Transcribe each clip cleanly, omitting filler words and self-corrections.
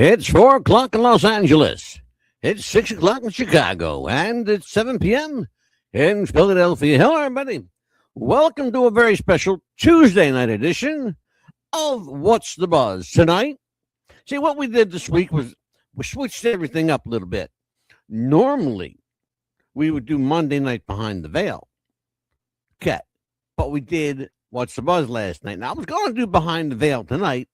It's 4 o'clock in Los Angeles. It's 6 o'clock in Chicago. And it's 7 p.m. in Philadelphia. Hello, everybody. Welcome to a very special Tuesday night edition of What's the Buzz. Tonight, see, what we did this week was we switched everything up a little bit. Normally, we would do Monday night Behind the Veil. Okay. But we did What's the Buzz last night. Now, I was going to do Behind the Veil tonight.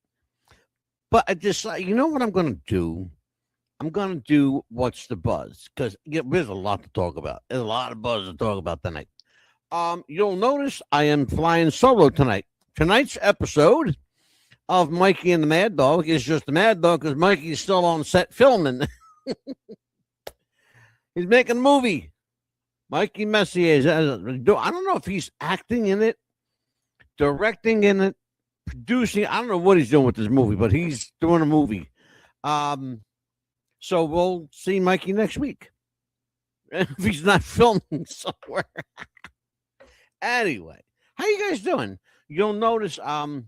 But I decided, you know what I'm going to do? I'm going to do What's the Buzz? Because there's a lot to talk about. There's a lot of buzz to talk about tonight. You'll notice I am flying solo tonight. Tonight's episode of Mikey and the Mad Dog is just the Mad Dog because Mikey's still on set filming. He's making a movie. Mikey Messier. I don't know if he's acting in it, directing in it, producing. I don't know what he's doing with this movie, but he's doing a movie. So we'll see Mikey next week if he's not filming somewhere. Anyway, how you guys doing? You'll notice our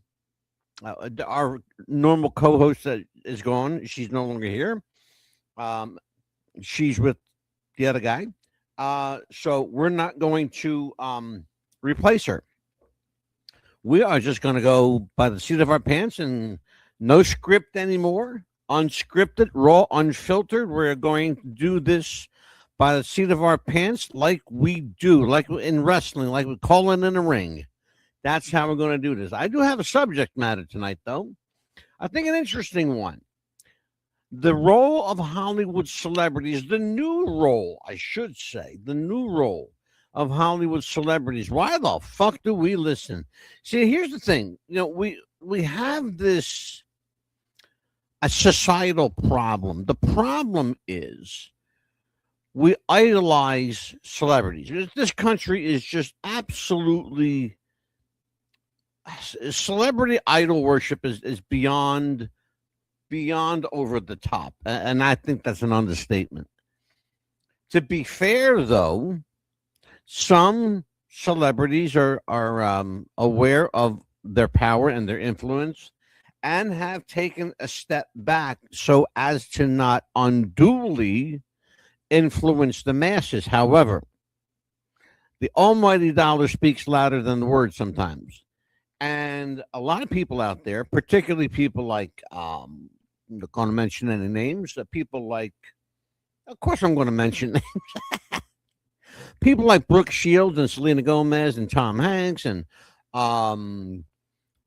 normal co-host is gone. She's no longer here. She's with the other guy. So we're not going to replace her. We are just going to go by the seat of our pants and no script anymore. Unscripted, raw, unfiltered. We're going to do this by the seat of our pants like we do, like in wrestling, like we call it in a ring. That's how we're going to do this. I do have a subject matter tonight, though. I think an interesting one. The role of Hollywood celebrities, the new role, I should say, the new role of Hollywood celebrities. Why the fuck do we listen? See, here's the thing. You know, we have this a societal problem. The problem is we idolize celebrities. This country is just absolutely celebrity idol worship is beyond over the top. And I think that's an understatement. To be fair, though, some celebrities are aware of their power and their influence and have taken a step back so as to not unduly influence the masses. However, the almighty dollar speaks louder than the word sometimes. And a lot of people out there, particularly people like, I'm not going to mention any names, people like, of course I'm going to mention names. People like Brooke Shields and Selena Gomez and Tom Hanks and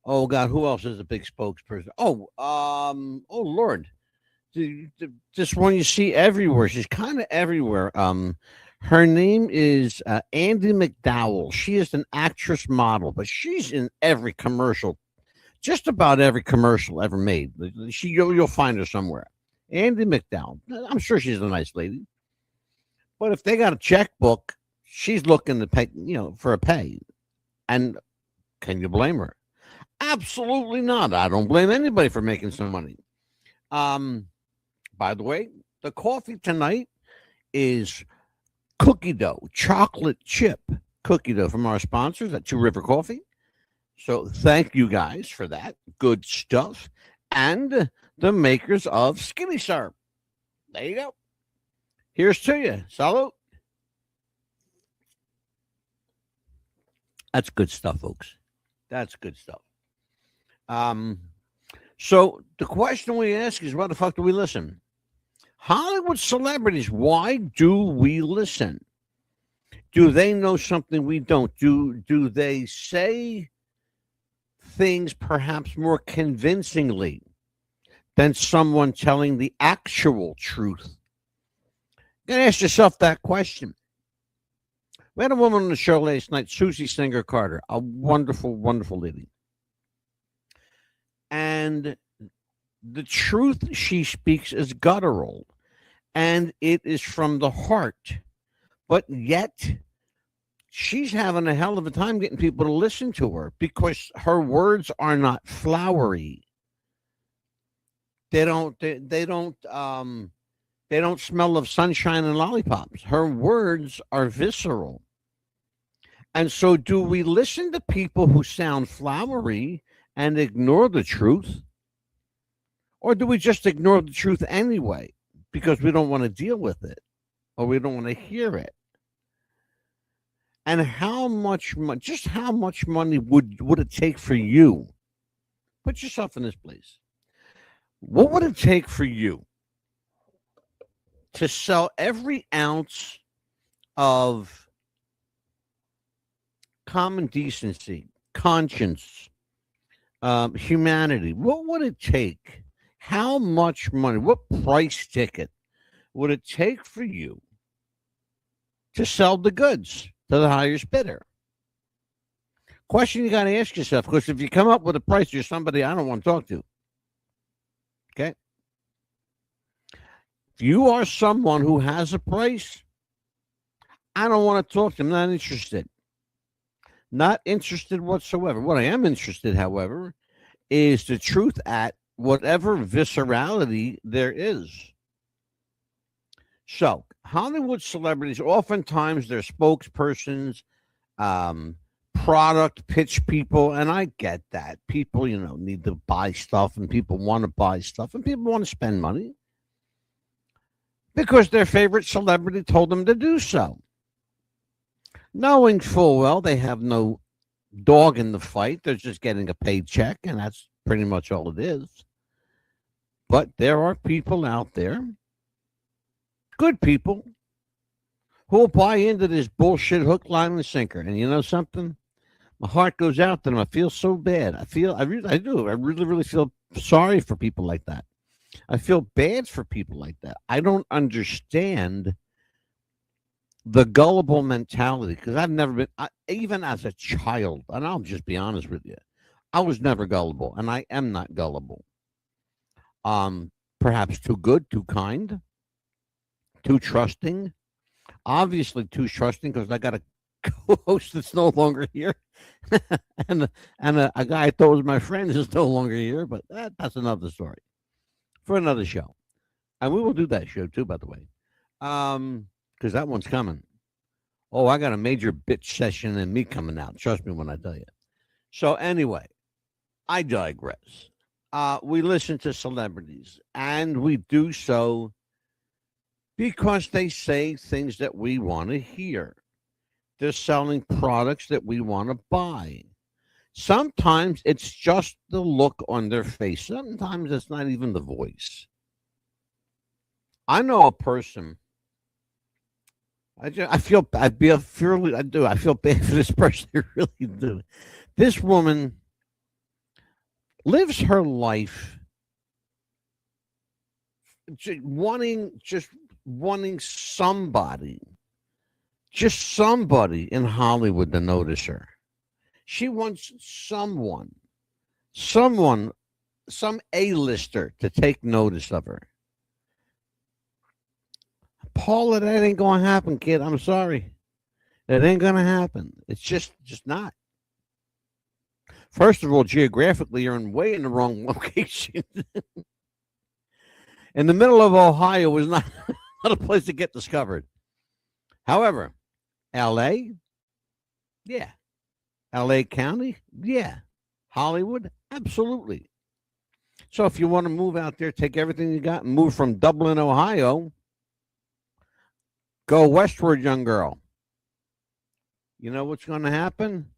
oh God, who else is a big spokesperson? Oh Lord, this one you see everywhere. She's kind of everywhere. Her name is Andie MacDowell. She is an actress model, but she's in every commercial, just about every commercial ever made. You'll find her somewhere. Andie MacDowell. I'm sure she's a nice lady. But if they got a checkbook, she's looking to pay, for a pay. And can you blame her? Absolutely not. I don't blame anybody for making some money. By the way, the coffee tonight is cookie dough, chocolate chip cookie dough from our sponsors at Two River Coffee. So thank you guys for that. Good stuff. And the makers of Skinny Syrup. There you go. Here's to you. Salute. That's good stuff, folks. That's good stuff. So the question we ask is, why the fuck do we listen? Hollywood celebrities, why do we listen? Do they know something we don't? Do they say things perhaps more convincingly than someone telling the actual truth? You gotta ask yourself that question. We had a woman on the show last night, Susie Singer Carter, a wonderful, wonderful lady. And the truth she speaks is guttural, and it is from the heart. But yet, she's having a hell of a time getting people to listen to her because her words are not flowery. They don't smell of sunshine and lollipops. Her words are visceral. And so do we listen to people who sound flowery and ignore the truth? Or do we just ignore the truth anyway because we don't want to deal with it or we don't want to hear it? And how much just how much money would it take for you? Put yourself in this place. What would it take for you to sell every ounce of common decency, conscience, humanity? What would it take? How much money? What price ticket would it take for you to sell the goods to the highest bidder? Question you got to ask yourself, because if you come up with a price, you're somebody I don't want to talk to. Okay? If you are someone who has a price, I don't want to talk to them. Not interested. Not interested whatsoever. What I am interested, however, is the truth at whatever viscerality there is. So, Hollywood celebrities, oftentimes they're spokespersons, product pitch people, and I get that. People, need to buy stuff, and people want to buy stuff, and people want to spend money because their favorite celebrity told them to do so, knowing full well they have no dog in the fight. They're just getting a paycheck, and that's pretty much all it is. But there are people out there, good people, who will buy into this bullshit hook, line, and sinker. And you know something? My heart goes out to them. I feel so bad. I do. I really, really feel sorry for people like that. I feel bad for people like that. I don't understand the gullible mentality, because I've never been, even as a child, and I'll just be honest with you, I was never gullible, and I am not gullible. Perhaps too good, too kind, too trusting. Obviously, too trusting because I got a co-host that's no longer here, and a guy I thought was my friend is no longer here. But that's another story for another show, and we will do that show too, by the way, because that one's coming. Oh, I got a major bitch session and me coming out. Trust me when I tell you. So anyway, I digress. We listen to celebrities, and we do so because they say things that we want to hear. They're selling products that we want to buy. Sometimes it's just the look on their face. Sometimes it's not even the voice. I know a person. I feel I feel bad for this person. I really do. This woman lives her life wanting somebody in Hollywood to notice her. She wants some A-lister to take notice of her. Paula, that ain't going to happen, kid. I'm sorry. It ain't going to happen. It's just not. First of all, geographically, you're way in the wrong location. In the middle of Ohio is not a place to get discovered. However, L.A., yeah. L.A. County, yeah. Hollywood, absolutely. So if you want to move out there, take everything you got and move from Dublin, Ohio, go westward, young girl. You know what's going to happen?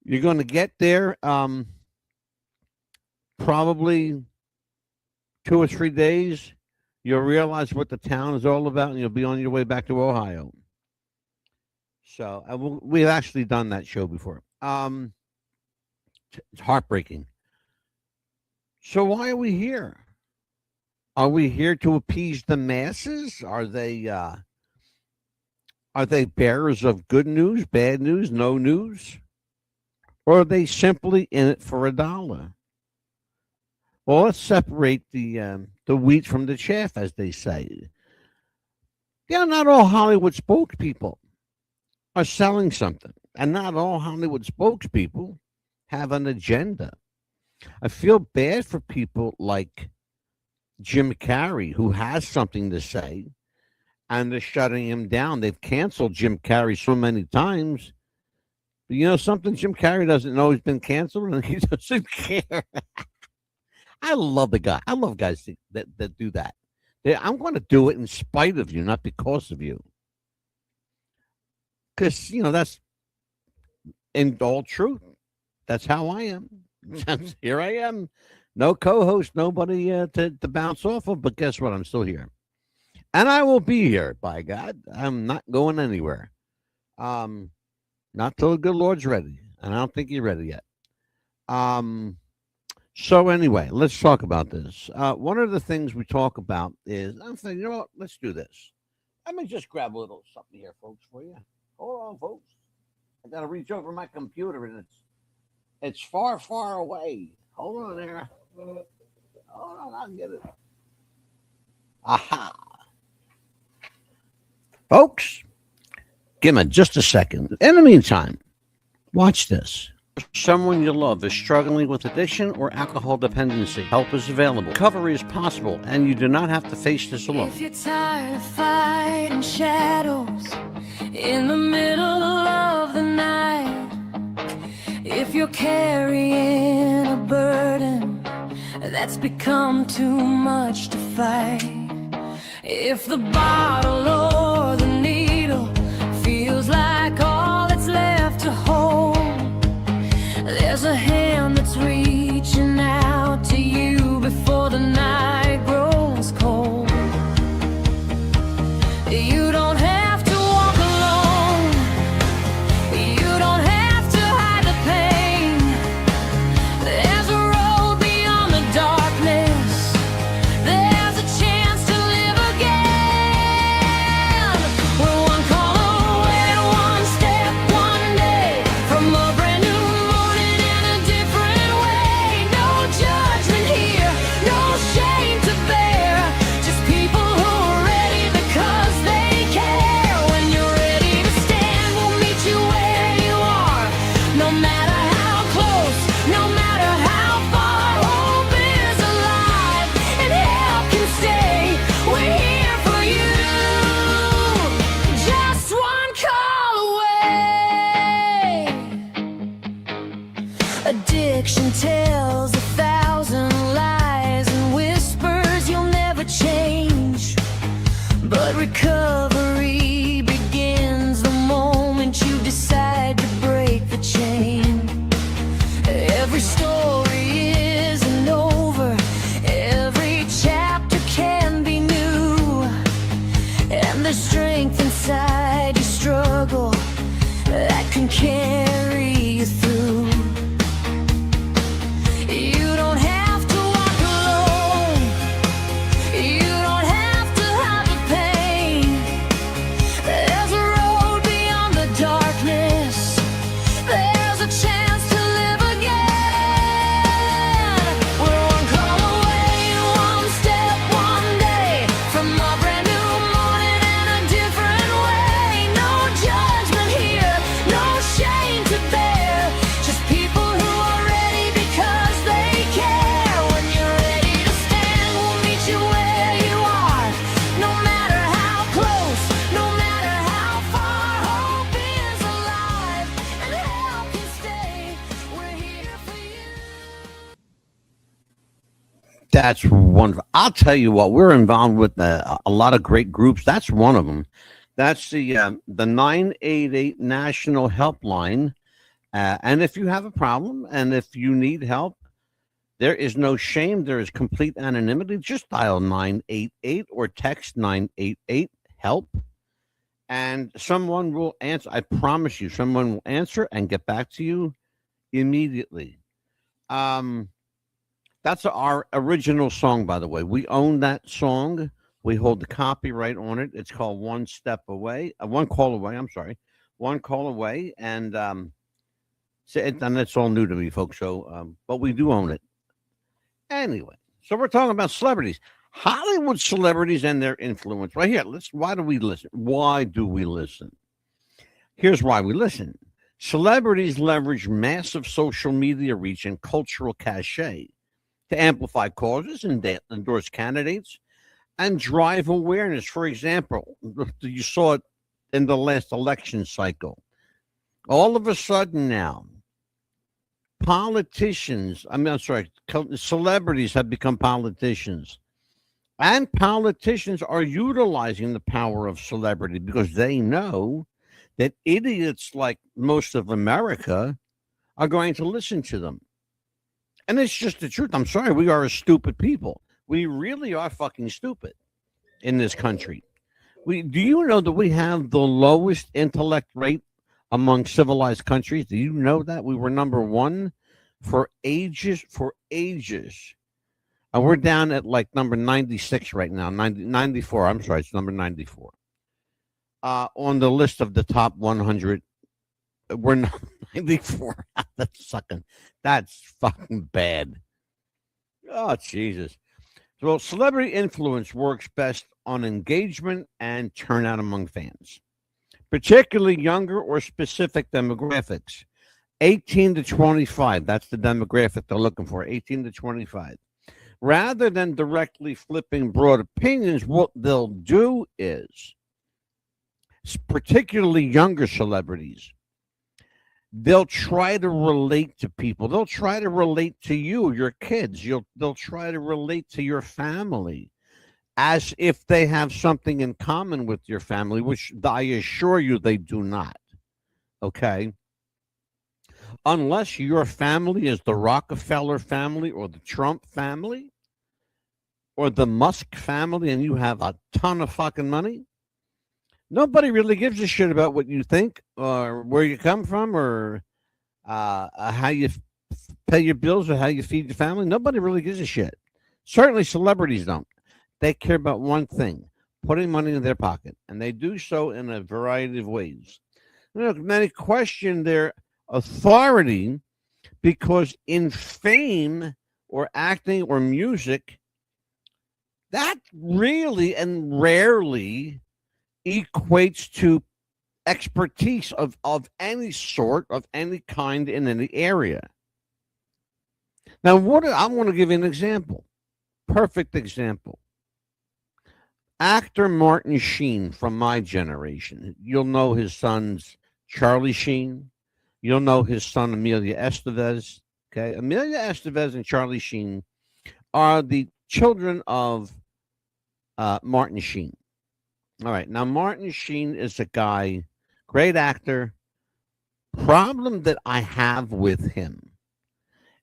You're going to get there probably 2 or 3 days. You'll realize what the town is all about, and you'll be on your way back to Ohio. So we've actually done that show before. It's heartbreaking. So why are we here? Are we here to appease the masses? Are they bearers of good news, bad news, no news? Or are they simply in it for $1? Well, let's separate the wheat from the chaff, as they say. Yeah, not all Hollywood spokespeople are selling something, and not all Hollywood spokespeople have an agenda. I feel bad for people like Jim Carrey, who has something to say, and they're shutting him down. They've canceled Jim Carrey so many times. But you know something? Jim Carrey doesn't know he's been canceled, and he doesn't care. I love the guy. I love guys that do that. I'm going to do it in spite of you, not because of you. Because, that's in all truth. That's how I am. Here I am. No co-host, nobody to bounce off of. But guess what? I'm still here. And I will be here, by God. I'm not going anywhere. Not till the good Lord's ready. And I don't think he's ready yet. So anyway, let's talk about this. One of the things we talk about is, I'm thinking, you know what? Let's do this. Let me just grab a little something here, folks, for you. Hold on, folks. I got to reach over my computer, and it's far, far away. Hold on there. Hold on, I'll get it. Aha. Folks, give me just a second. In the meantime, watch this. Someone you love is struggling with addiction or alcohol dependency. Help is available. Recovery is possible, and you do not have to face this alone. If you're tired of fighting shadows in the middle of the night, if you're carrying a burden that's become too much to fight, if the bottle or the needle feels like all that's left to hold, there's a hand that's reaching out to you before the night grows cold. You don't have to walk alone. You don't have to hide the pain. There's a road beyond the darkness. There's a chance to live again. We're one call away, one step, one day from a brand new morning in a different way. No judgment here, no shame to bear. Just people who are ready because they care. When you're ready to stand, we'll meet you where you are. No matter how close, no matter how far, hope is alive and help can stay. We're here for you, just one call away. Addiction tells 1,000 lies and whispers you'll never change. But recovery begins the moment you decide to break the chain. Every story isn't over, every chapter can be new, and there's strength inside your struggle that can carry you through. You don't have to walk alone. You don't have to hide the pain. There's a road beyond the darkness. There's a chance to live again. We're one call away, one step, one day from a brand new morning in a different way. No judgment here, no shame to bear. Just people who are ready because they care. When you're ready to stand, we'll meet you where you are. No matter how close, no matter how far, hope is alive and help can stay. We're here for you. That's wonderful. I'll tell you what, we're involved with a lot of great groups. That's one of them. That's the 988 National Helpline. And if you have a problem and if you need help, there is no shame. There is complete anonymity. Just dial 988 or text 988 help, and someone will answer. I promise you, someone will answer and get back to you immediately. That's our original song, by the way. We own that song. We hold the copyright on it. It's called One Step Away, One Call Away. I'm sorry, One Call Away, and that's all new to me, folks. So, but we do own it anyway. So we're talking about celebrities, Hollywood celebrities, and their influence. Right here. Why do we listen? Why do we listen? Here's why we listen. Celebrities leverage massive social media reach and cultural cachet to amplify causes and endorse candidates and drive awareness. For example, you saw it in the last election cycle. All of a sudden now, politicians, I'm sorry, celebrities have become politicians. And politicians are utilizing the power of celebrity because they know that idiots like most of America are going to listen to them. And it's just the truth. I'm sorry, we are a stupid people. We really are fucking stupid in this country. Do you know that we have the lowest intellect rate among civilized countries? Do you know that we were number one for ages? For ages, and we're down at like number 96 right now. 94. I'm sorry, it's number 94 on the list of the top 100. We're not 94. That's fucking bad. Oh Jesus. Well, celebrity influence works best on engagement and turnout among fans, particularly younger or specific demographics. 18 to 25, that's the demographic they're looking for, 18 to 25. Rather than directly flipping broad opinions, what they'll do is, particularly younger celebrities, they'll try to relate to people. They'll try to relate to you, your kids. They'll try to relate to your family as if they have something in common with your family, which I assure you they do not. Okay? Unless your family is the Rockefeller family or the Trump family or the Musk family and you have a ton of fucking money, nobody really gives a shit about what you think or where you come from or how you pay your bills or how you feed your family. Nobody really gives a shit. Certainly celebrities don't. They care about one thing, putting money in their pocket. And they do so in a variety of ways. Many question their authority because in fame or acting or music, that really and rarely equates to expertise of any sort, of any kind in any area. Now, I want to give you an example. Perfect example. Actor Martin Sheen from my generation. You'll know his son's Charlie Sheen. You'll know his son Amelia Estevez. Okay, Amelia Estevez and Charlie Sheen are the children of Martin Sheen. All right, now Martin Sheen is a guy, great actor. Problem that I have with him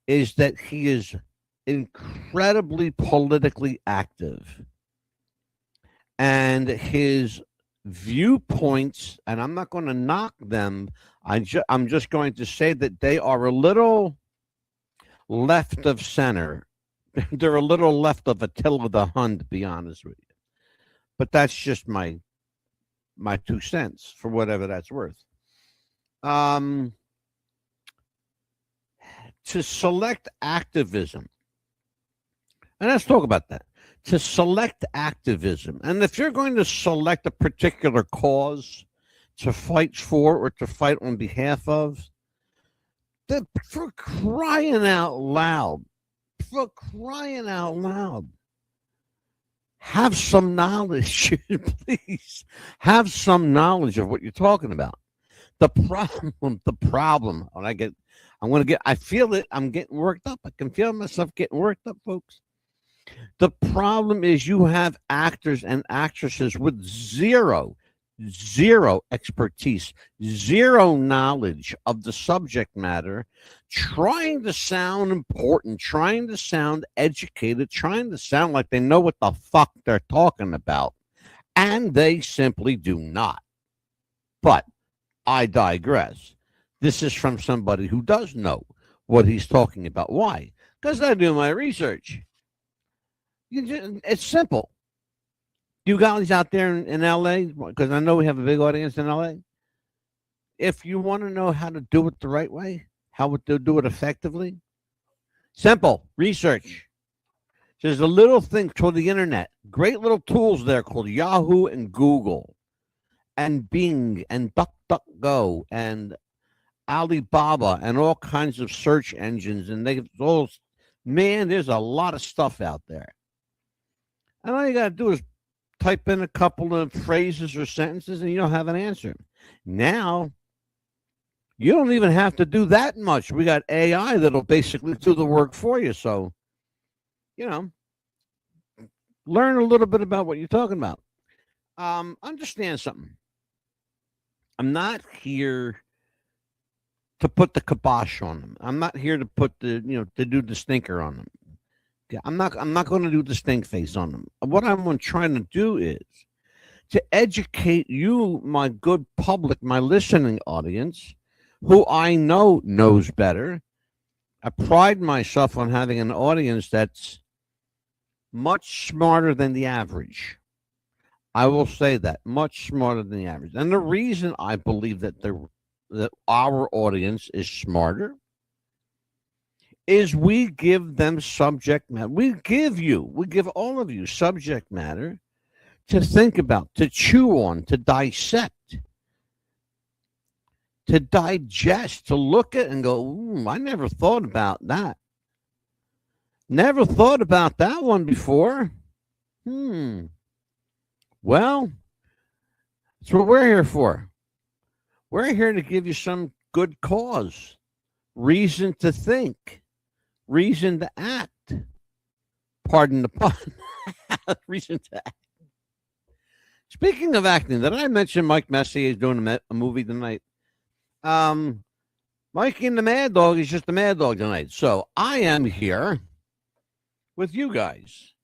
is that he is incredibly politically active. And his viewpoints, and I'm not going to knock them, I'm just going to say that they are a little left of center. They're a little left of Attila the Hun, to be honest with you. But that's just my 2 cents for whatever that's worth. To select activism, and let's talk about that. To select activism, and if you're going to select a particular cause to fight for or to fight on behalf of, for crying out loud, have some knowledge, please. Have some knowledge of what you're talking about. The problem, I feel it. I'm getting worked up. I can feel myself getting worked up, folks. The problem is you have actors and actresses with zero expertise, zero knowledge of the subject matter, trying to sound important, trying to sound educated, trying to sound like they know what the fuck they're talking about. And they simply do not. But I digress. This is from somebody who does know what he's talking about. Why? Because I do my research. It's simple. You guys out there in LA, because I know we have a big audience in LA. If you want to know how to do it the right way, how to do it effectively, simple research. There's a little thing called the internet. Great little tools there called Yahoo and Google and Bing and DuckDuckGo and Alibaba and all kinds of search engines. And there's a lot of stuff out there. And all you got to do is type in a couple of phrases or sentences and you'll have an answer. Now, You don't even have to do that much. We got AI that'll basically do the work for you. So, you know, learn a little bit about what you're talking about. Understand something. I'm not here to put the kibosh on them. I'm not here to put to do the stinker on them. Yeah, I'm not going to do the stink face on them. What I'm trying to do is to educate you, my good public, my listening audience, who I know knows better. I pride myself on having an audience that's much smarter than the average. I will say that, much smarter than the average. And the reason I believe that our audience is smarter is we give them subject matter. We give all of you subject matter to think about, to chew on, to dissect, to digest, to look at and go, I never thought about that. Never thought about that one before. Well, that's what we're here for. We're here to give you some good cause, reason to think, reason to act. Pardon the pun. Reason to act. Speaking of acting, did I mention Mike Messier is doing a movie tonight? Mikey and the Mad Dog is just the Mad Dog tonight. So I am here with you guys.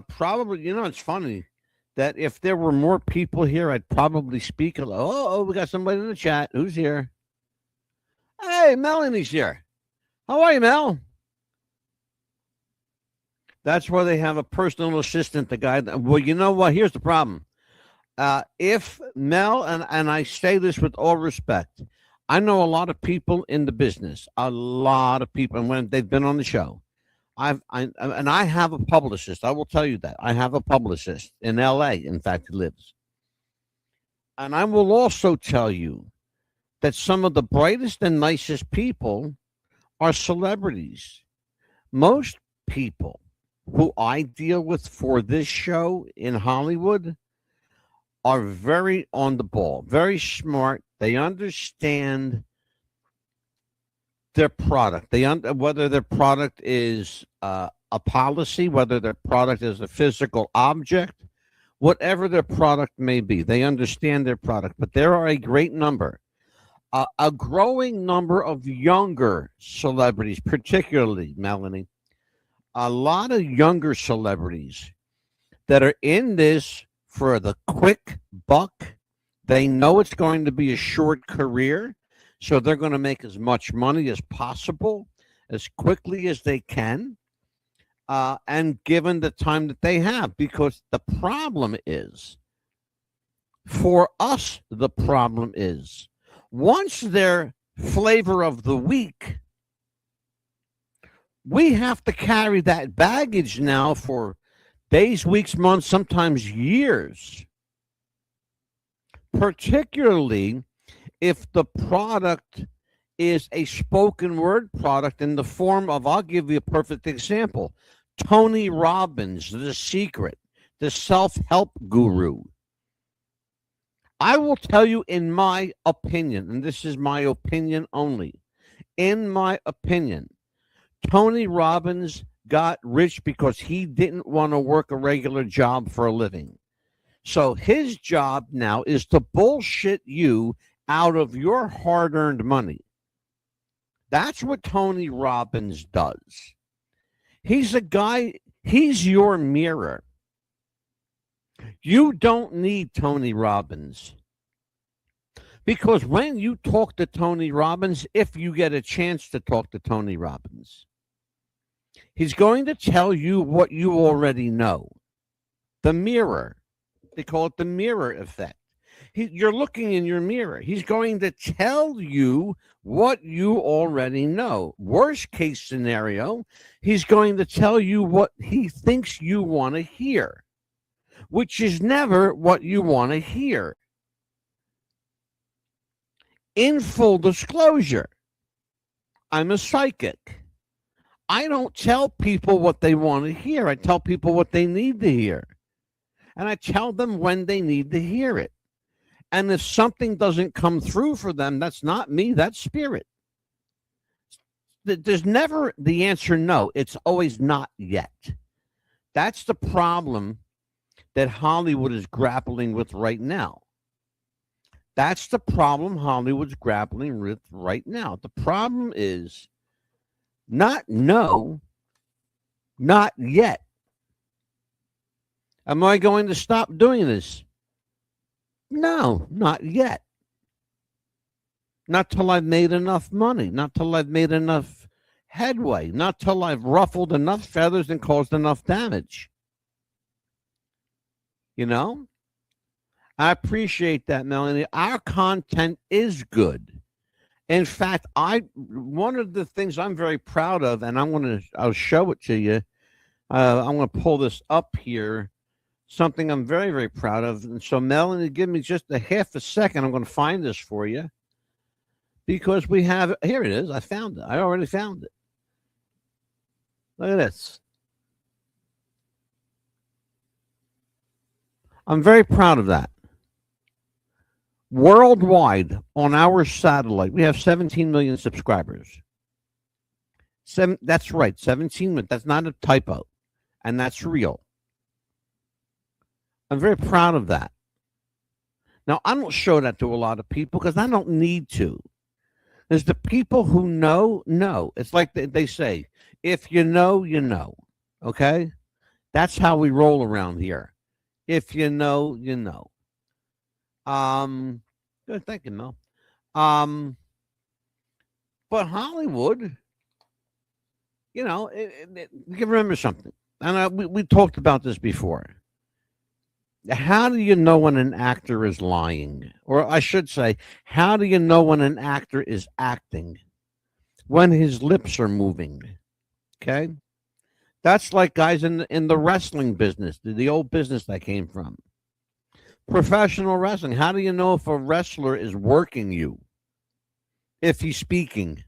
Probably, it's funny that if there were more people here, I'd probably speak. Oh, we got somebody in the chat. Who's here? Hey, Melanie's here. How are you, Mel? That's where they have a personal assistant, the guy. Well, you know what? Here's the problem. If Mel, and I say this with all respect, I know a lot of people in the business, a lot of people, and when they've been on the show, I have a publicist. I will tell you that I have a publicist in L.A. In fact, he lives, and I will also tell you that some of the brightest and nicest people are celebrities. Most people who I deal with for this show in Hollywood are very on the ball, very smart. They understand their product. Whether their product is a policy, whether their product is a physical object, whatever their product may be, they understand their product. But there are a great number, a growing number of younger celebrities, particularly, Melanie, a lot of younger celebrities that are in this for the quick buck. They know it's going to be a short career, so they're going to make as much money as possible, as quickly as they can, and given the time that they have. Because the problem is, for us, the problem is, once they're flavor of the week, we have to carry that baggage now for days, weeks, months, sometimes years. Particularly if the product is a spoken word product in the form of, I'll give you a perfect example, Tony Robbins, The Secret, the self-help guru. I will tell you, in my opinion, and this is my opinion only, in my opinion, Tony Robbins got rich because he didn't want to work a regular job for a living. So his job now is to bullshit you out of your hard-earned money. That's what Tony Robbins does. He's a guy, he's your mirror. You don't need Tony Robbins. Because when you talk to Tony Robbins, if you get a chance to talk to Tony Robbins, he's going to tell you what you already know. The mirror. They call it the mirror effect. You're looking in your mirror. He's going to tell you what you already know. Worst case scenario, he's going to tell you what he thinks you want to hear, which is never what you want to hear. In full disclosure, I'm a psychic. I don't tell people what they want to hear. I tell people what they need to hear. And I tell them when they need to hear it. And if something doesn't come through for them, that's not me, that's spirit. There's never the answer no. It's always not yet. That's the problem that Hollywood is grappling with right now. That's the problem Hollywood's grappling with right now. The problem is not no, not yet. Am I going to stop doing this? No, not yet. Not till I've made enough money, not till I've made enough headway, not till I've ruffled enough feathers and caused enough damage. You know? I appreciate that, Melanie. Our content is good. In fact, one of the things I'm very proud of, and I'll show it to you. I'm going to pull this up here. Something I'm very, very proud of. And so, Melanie, give me just a half a second. I'm going to find this for you. Because we have, here it is. I found it. I already found it. Look at this. I'm very proud of that. Worldwide on our satellite, we have 17 million subscribers. That's right, 17 million. That's not a typo. And that's real. I'm very proud of that. Now, I don't show that to a lot of people because I don't need to. There's the people who know. It's like they say, if you know, you know. Okay? That's how we roll around here. If you know, you know. Good, thank you, Mel. But Hollywood, you know, you can remember something. And we talked about this before. How do you know when an actor is lying? Or I should say, how do you know when an actor is acting? When his lips are moving. Okay? That's like guys in the wrestling business, the old business I came from. Professional wrestling. How do you know if a wrestler is working you? If he's speaking.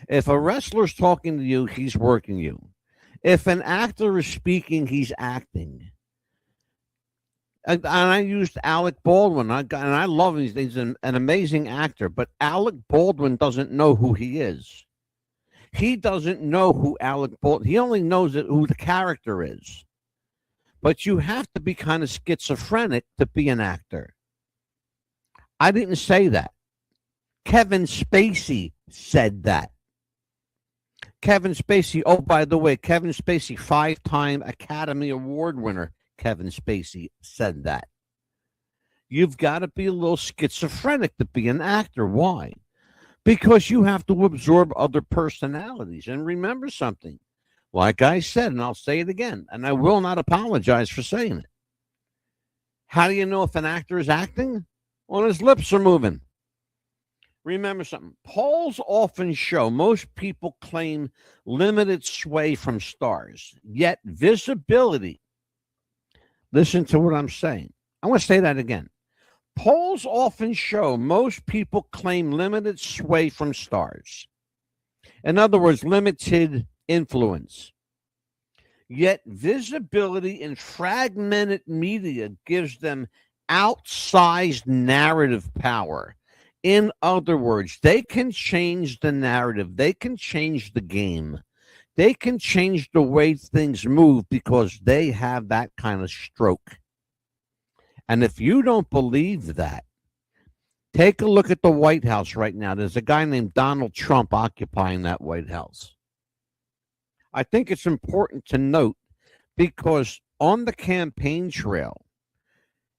If a wrestler's talking to you, he's working you. If an actor is speaking, he's acting. And I used Alec Baldwin, and I love him. He's an amazing actor, but Alec Baldwin doesn't know who he is. He doesn't know who Alec Baldwin. He only knows who the character is. But you have to be kind of schizophrenic to be an actor. I didn't say that. Kevin Spacey said that. Kevin Spacey, oh, by the way, Kevin Spacey, 5-time Academy Award winner. Kevin Spacey said that. You've got to be a little schizophrenic to be an actor. Why? Because you have to absorb other personalities. And remember something. Like I said, and I'll say it again, and I will not apologize for saying it. How do you know if an actor is acting? Well, his lips are moving. Remember something. Polls often show most people claim limited sway from stars, yet visibility. Listen to what I'm saying. I want to say that again. Polls often show most people claim limited sway from stars. In other words, limited influence. Yet visibility in fragmented media gives them outsized narrative power. In other words, they can change the narrative. They can change the game. They can change the way things move because they have that kind of stroke. And if you don't believe that, take a look at the White House right now. There's a guy named Donald Trump occupying that White House. I think it's important to note because on the campaign trail,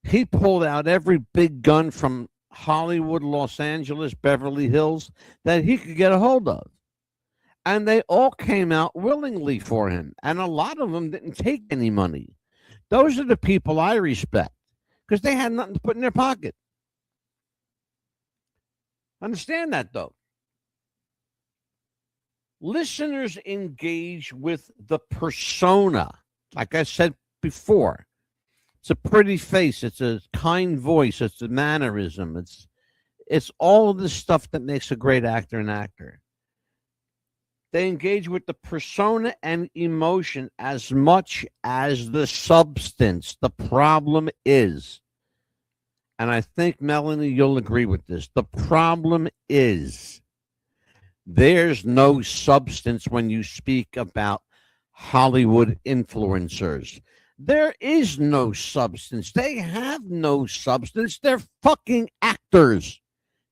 he pulled out every big gun from Hollywood, Los Angeles, Beverly Hills that he could get a hold of. And they all came out willingly for him. And a lot of them didn't take any money. Those are the people I respect because they had nothing to put in their pocket. Understand that, though. Listeners engage with the persona. Like I said before, it's a pretty face. It's a kind voice. It's a mannerism. It's all of the stuff that makes a great actor an actor. They engage with the persona and emotion as much as the substance. The problem is, and I think, Melanie, you'll agree with this. The problem is there's no substance when you speak about Hollywood influencers. There is no substance. They have no substance. They're fucking actors.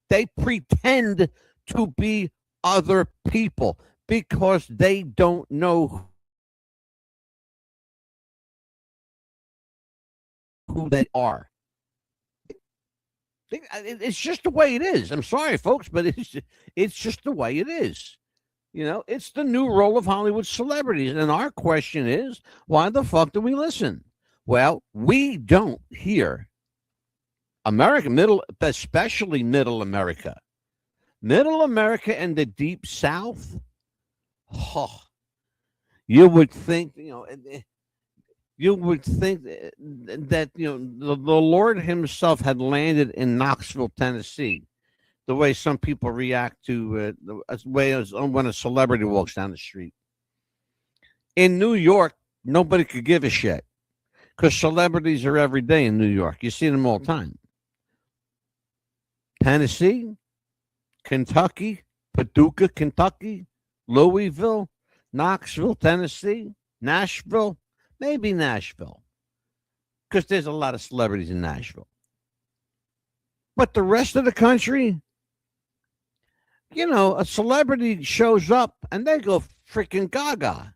They pretend to be other people because they don't know who they are. It's just the way it is. I'm sorry, folks, but it's just the way it is. You know, it's the new role of Hollywood celebrities. And our question is, why the fuck do we listen? Well, we don't here. America, especially middle America. Middle America and the deep South. Oh, you would think, you would think that, the Lord himself had landed in Knoxville, Tennessee. The way some people react to the way when a celebrity walks down the street. In New York, nobody could give a shit because celebrities are every day in New York. You see them all the time. Tennessee, Kentucky, Paducah, Kentucky, Louisville, Knoxville, Tennessee, Nashville, maybe Nashville, because there's a lot of celebrities in Nashville. But the rest of the country, a celebrity shows up and they go freaking gaga.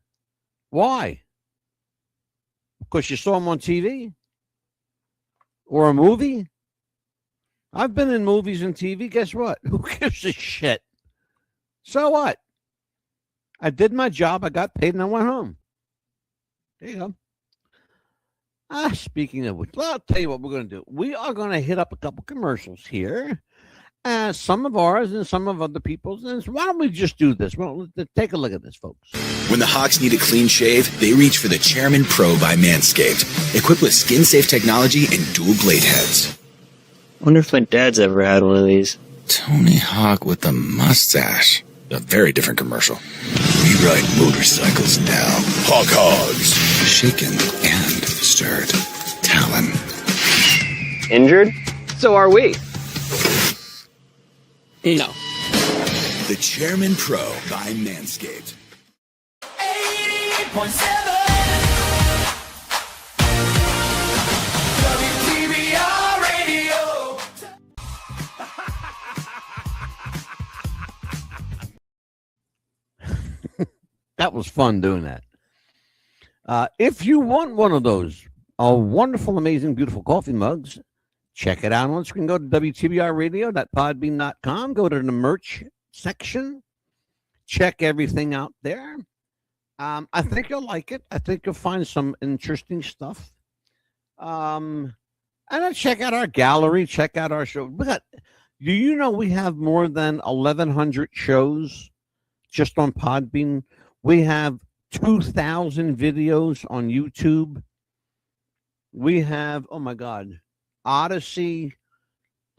Why? Because you saw them on TV or a movie? I've been in movies and TV. Guess what? Who gives a shit? So what? I did my job. I got paid and I went home. There you go. Speaking of which, I'll tell you what we're going to do. We are going to hit up a couple commercials here. Some of ours and some of other people's. And so why don't we just do this? Well, take a look at this, folks. When the Hawks need a clean shave, they reach for the Chairman Pro by Manscaped, equipped with skin-safe technology and dual blade heads. Wonder if my dad's ever had one of these. Tony Hawk with the mustache. A very different commercial. We ride motorcycles now. Hawk Hogs. Shaken and stirred. Talon. Injured? So are we. No. The Chairman Pro by Manscaped. 88.7 Radio. That was fun doing that. If you want one of those wonderful, amazing, beautiful coffee mugs, check it out on the screen. Go to WTBRradio.podbean.com. Go to the merch section. Check everything out there. I think you'll like it. I think you'll find some interesting stuff. And then check out our gallery. Check out our show. Do you know we have more than 1,100 shows just on Podbean? We have 2,000 videos on YouTube. We have, oh my God, Odyssey,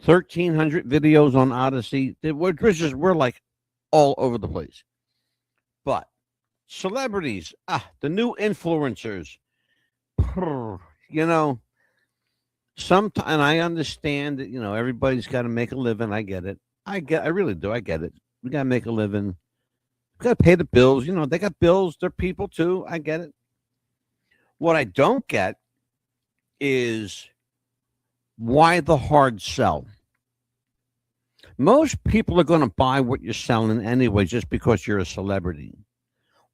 1,300 videos on Odyssey. We're like all over the place. But celebrities, the new influencers, and and I understand that, everybody's got to make a living. I get it. I really do. I get it. We got to make a living. We got to pay the bills. They got bills. They're people too. I get it. What I don't get is why the hard sell. Most people are going to buy what you're selling anyway, just because you're a celebrity.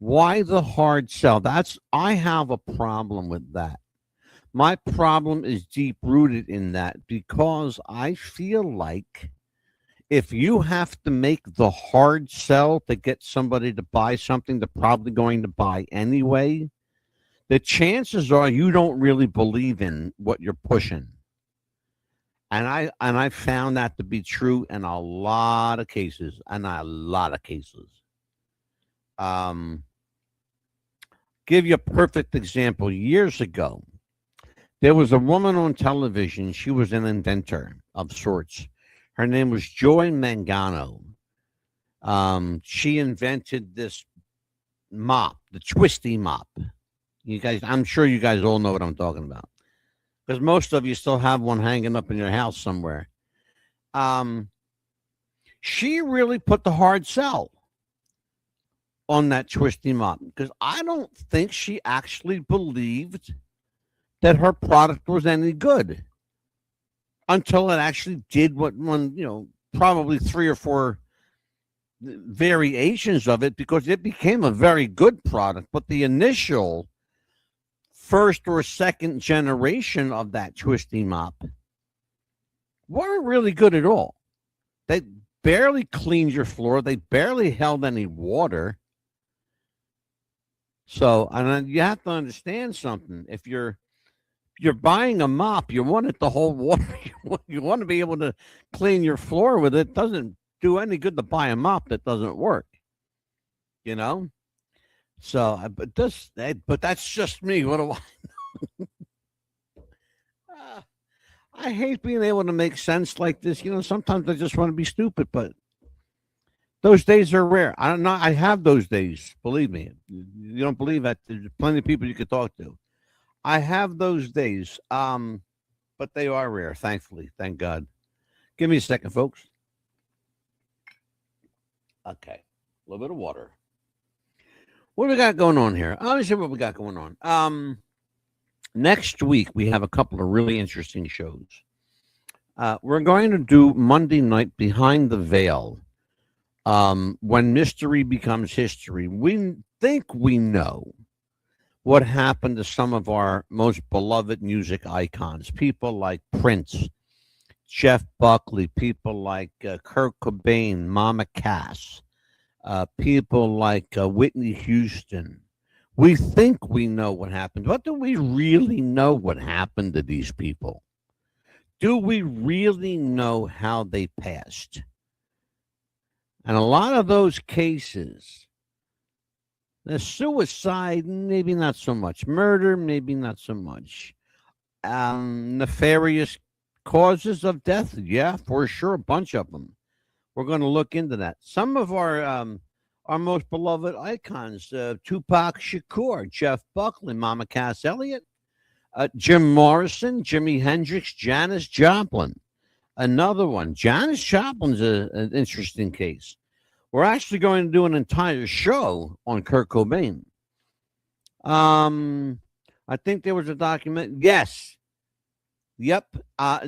Why the hard sell? I have a problem with that. My problem is deep rooted in that, because I feel like if you have to make the hard sell to get somebody to buy something they're probably going to buy anyway, the chances are you don't really believe in what you're pushing. And I found that to be true in a lot of cases. Give you a perfect example. Years ago, there was a woman on television. She was an inventor of sorts. Her name was Joy Mangano. She invented this mop, the twisty mop. I'm sure you guys all know what I'm talking about. because most of you still have one hanging up in your house somewhere. Um, she really put the hard sell on that twisty mop because I don't think she actually believed that her product was any good until it actually did what one, probably three or four variations of it because it became a very good product. But the initial first or second generation of that twisty mop weren't really good at all. They barely cleaned your floor. They barely held any water. So, and you have to understand something. If you're buying a mop, you want it to hold water. You want to be able to clean your floor with it. It doesn't do any good to buy a mop that doesn't work. So, but that's just me. What do I? I hate being able to make sense like this. Sometimes I just want to be stupid, but those days are rare. I don't know. I have those days. Believe me. You don't believe that? There's plenty of people you could talk to. I have those days, but they are rare. Thankfully, thank God. Give me a second, folks. Okay, a little bit of water. What do we got going on here? Let me see what we got going on. Next week we have a couple of really interesting shows. We're going to do Monday night Behind the Veil. When mystery becomes history, we think we know what happened to some of our most beloved music icons, people like Prince, Jeff Buckley, people like Kurt Cobain, Mama Cass, people like Whitney Houston. We think we know what happened. But do we really know what happened to these people? Do we really know how they passed? And a lot of those cases, the suicide, maybe not so much. Murder, maybe not so much. Nefarious causes of death, yeah, for sure, a bunch of them. We're going to look into that. Some of our most beloved icons, Tupac Shakur, Jeff Buckley, Mama Cass Elliot, Jim Morrison, Jimi Hendrix, Janis Joplin. Another one. Janis Joplin's an interesting case. We're actually going to do an entire show on Kurt Cobain. I think there was a document. Yes. Yep.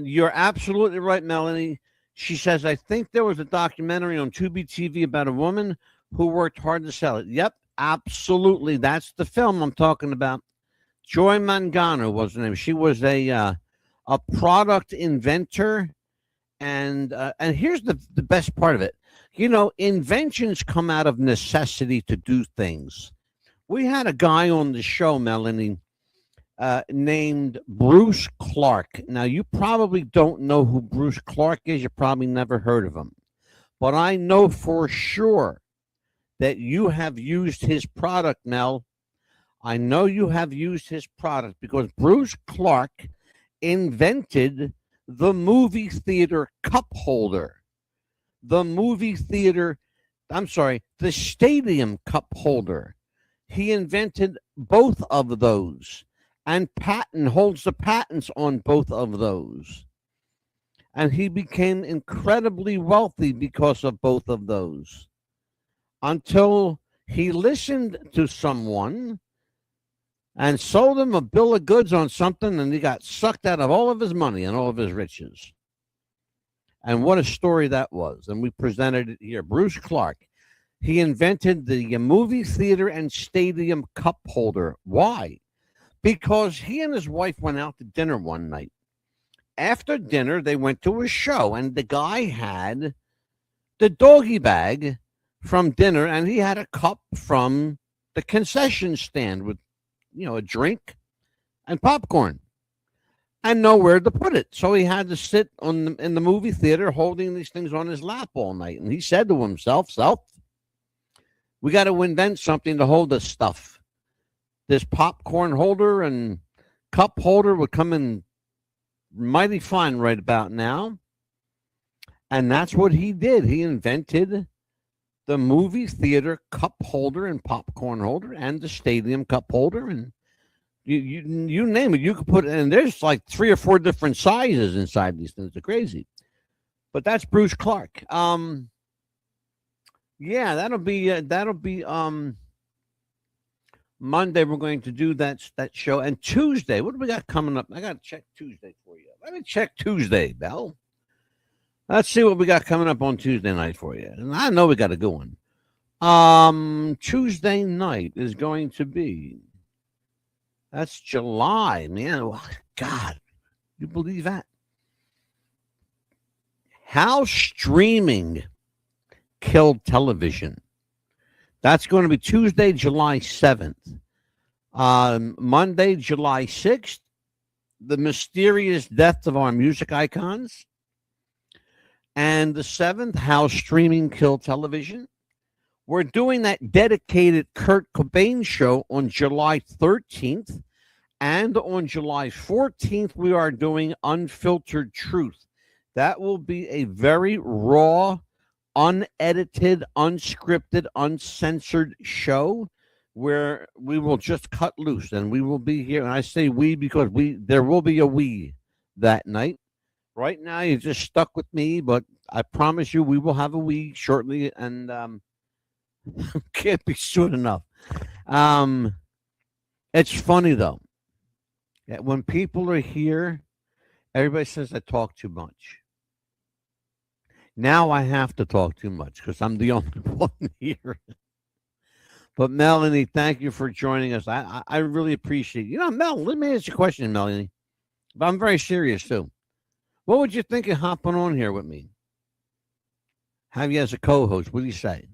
You're absolutely right, Melanie. She says, I think there was a documentary on Tubi TV about a woman who worked hard to sell it. Yep, absolutely. That's the film I'm talking about. Joy Mangano was her name. She was a product inventor. And here's the best part of it. Inventions come out of necessity to do things. We had a guy on the show, Melanie, named Bruce Clark. Now, you probably don't know who Bruce Clark is. You probably never heard of him. But I know for sure that you have used his product, Mel. I know you have used his product because Bruce Clark invented the movie theater cup holder. The stadium cup holder. He invented both of those and holds the patents on both of those. And he became incredibly wealthy because of both of those. Until he listened to someone and sold him a bill of goods on something, and he got sucked out of all of his money and all of his riches. And what a story that was. And we presented it here. Bruce Clark, he invented the movie theater and stadium cup holder. Why? Because he and his wife went out to dinner one night. After dinner, they went to a show, and the guy had the doggy bag from dinner, and he had a cup from the concession stand with, a drink and popcorn and nowhere to put it. So he had to sit in the movie theater holding these things on his lap all night. And he said to himself, we got to invent something to hold this stuff. This popcorn holder and cup holder would come in mighty fine right about now. And that's what he did. He invented the movie theater cup holder and popcorn holder and the stadium cup holder. And You name it, you could put, and there's like 3 or 4 different sizes inside these things. They're crazy. But that's Bruce Clark. Yeah, that'll be Monday. We're going to do that show, and Tuesday. What do we got coming up? I got to check Tuesday for you. Let me check Tuesday, Bell. Let's see what we got coming up on Tuesday night for you. And I know we got a good one. Tuesday night is going to be. That's July, man. Oh, God, you believe that? How streaming killed television. That's going to be Tuesday, July 7th. Monday, July 6th, the mysterious death of our music icons. And the 7th, how streaming killed television. We're doing that dedicated Kurt Cobain show on July 13th. And on July 14th, we are doing Unfiltered Truth. That will be a very raw, unedited, unscripted, uncensored show where we will just cut loose, and we will be here. And I say we because there will be a we that night. Right now, you're just stuck with me, but I promise you we will have a we shortly, and can't be soon enough. It's funny, though. When people are here, everybody says I talk too much. Now I have to talk too much because I'm the only one here. But Melanie, thank you for joining us. I really appreciate it. You know, Mel, let me ask you a question, Melanie. But I'm very serious, too. What would you think of hopping on here with me? Have you as a co-host? What do you say?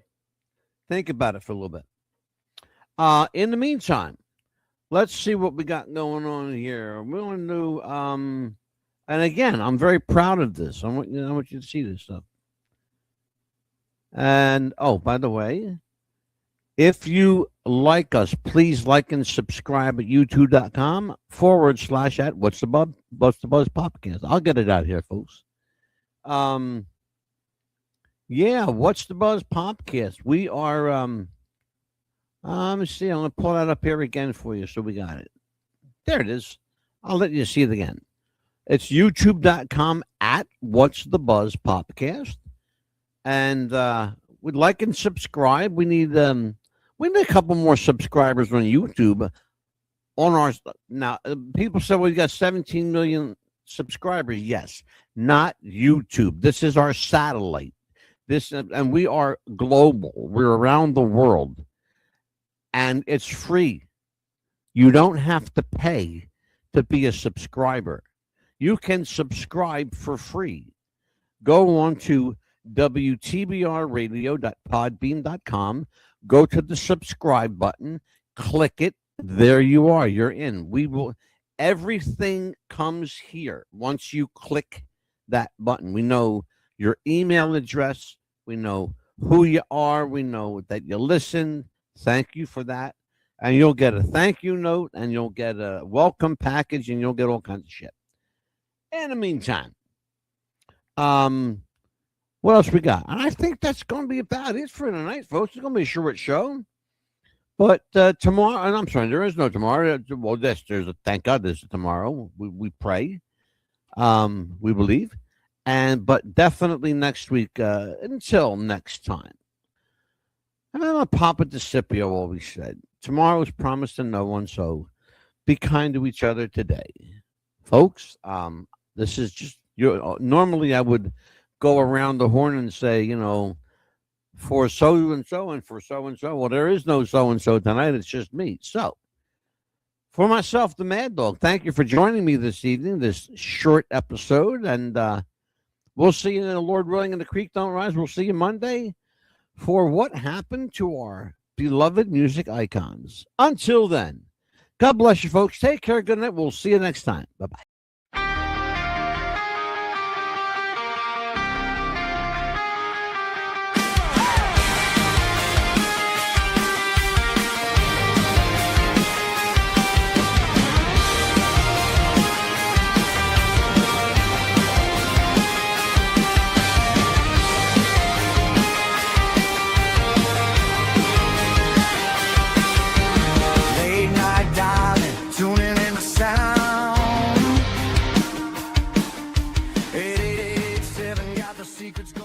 Think about it for a little bit. In the meantime, let's see what we got going on here. We want to do, and again, I'm very proud of this. I want you to see this stuff. And, oh, by the way, if you like us, please like and subscribe at youtube.com/@ What's the Buzz Podcast. I'll get it out here, folks. Yeah, What's the Buzz Podcast. We are, let me see. I'm going to pull that up here again for you so we got it. There it is. I'll let you see it again. It's youtube.com @ What's the Buzz Podcast. And we'd like and subscribe. We need a couple more subscribers on YouTube. On our now, people say we got 17 million subscribers. Yes, not YouTube. This is our satellite. And we are global. We're around the world, and it's free. You don't have to pay to be a subscriber. You can subscribe for free. Go on to wtbrradio.podbean.com. Go to the subscribe button, click it. There you are. You're in. Everything comes here once you click that button. We know your email address. We know who you are. We know that you listen. Thank you for that. And you'll get a thank you note, and you'll get a welcome package, and you'll get all kinds of shit. In the meantime, what else we got? And I think that's going to be about it for tonight, folks. It's going to be a short show. But tomorrow, and I'm sorry, there is no tomorrow. Well, thank God there's a tomorrow. We pray. We believe. But definitely next week, until next time. And I'm going to pop it to Scipio always said. Tomorrow is promised to no one, so be kind to each other today. Folks, this is just, normally I would go around the horn and say, for so-and-so and for so-and-so. Well, there is no so-and-so tonight. It's just me. So, for myself, the Mad Dog, thank you for joining me this evening, this short episode. And we'll see you, Lord willing, and the creek don't rise. We'll see you Monday for what happened to our beloved music icons. Until then, God bless you, folks. Take care. Good night. We'll see you next time. Bye-bye. Late night dialing, tuning secrets